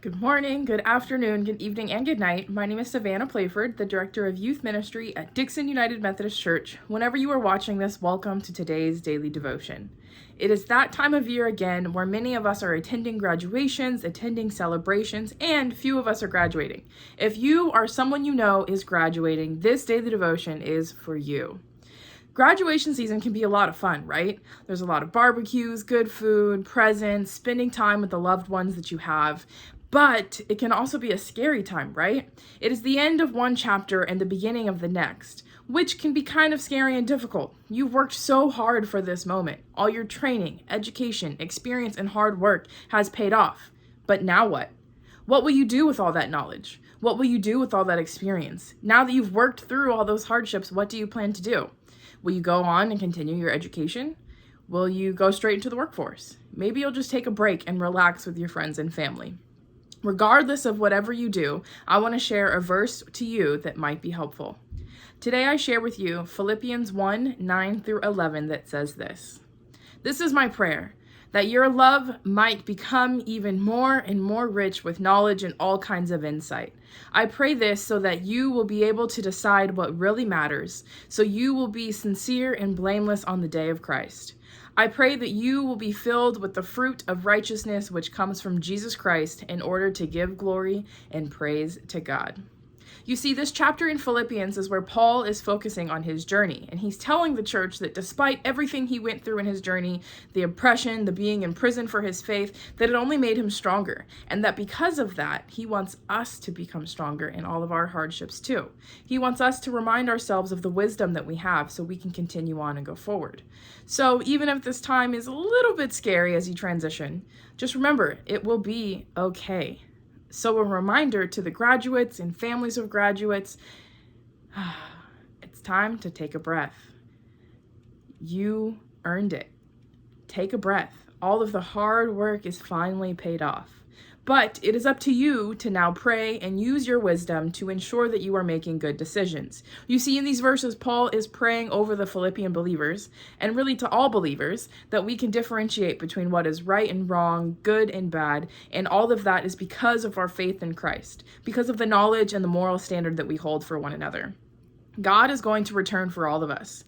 Good morning, good afternoon, good evening, and good night. My name is Savannah Playford, the Director of Youth Ministry at Dixon United Methodist Church. Whenever you are watching this, welcome to today's daily devotion. It is that time of year again where many of us are attending graduations, attending celebrations, and few of us are graduating. If you or someone you know is graduating, this daily devotion is for you. Graduation season can be a lot of fun, right? There's a lot of barbecues, good food, presents, spending time with the loved ones that you have. But it can also be a scary time, right? It is the end of one chapter and the beginning of the next, which can be kind of scary and difficult. You've worked so hard for this moment. All your training, education, experience, and hard work has paid off. But now what? What will you do with all that knowledge? What will you do with all that experience? Now that you've worked through all those hardships, what do you plan to do? Will you go on and continue your education? Will you go straight into the workforce? Maybe you'll just take a break and relax with your friends and family. Regardless of whatever you do, I want to share a verse to you that might be helpful. Today I share with you Philippians 1:9-11 that says this. This is my prayer, that your love might become even more and more rich with knowledge and all kinds of insight. I pray this so that you will be able to decide what really matters, so you will be sincere and blameless on the day of Christ. I pray that you will be filled with the fruit of righteousness which comes from Jesus Christ in order to give glory and praise to God. You see, this chapter in Philippians is where Paul is focusing on his journey, and he's telling the church that despite everything he went through in his journey, the oppression, the being in prison for his faith, that it only made him stronger, and that because of that, he wants us to become stronger in all of our hardships too. He wants us to remind ourselves of the wisdom that we have so we can continue on and go forward. So even if this time is a little bit scary as you transition, just remember, it will be okay. So a reminder to the graduates and families of graduates, it's time to take a breath. You earned it. Take a breath. All of the hard work is finally paid off. But it is up to you to now pray and use your wisdom to ensure that you are making good decisions. You see, in these verses, Paul is praying over the Philippian believers, and really to all believers, that we can differentiate between what is right and wrong, good and bad, and all of that is because of our faith in Christ, because of the knowledge and the moral standard that we hold for one another. God is going to return for all of us.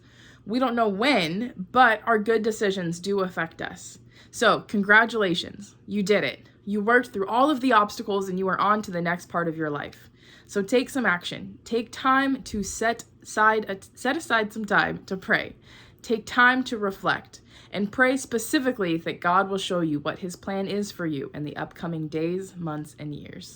We don't know when, but our good decisions do affect us. So, congratulations, you did it. You worked through all of the obstacles and you are on to the next part of your life. So take some action. Take time to set aside some time to pray. Take time to reflect and pray specifically that God will show you what his plan is for you in the upcoming days, months, and years.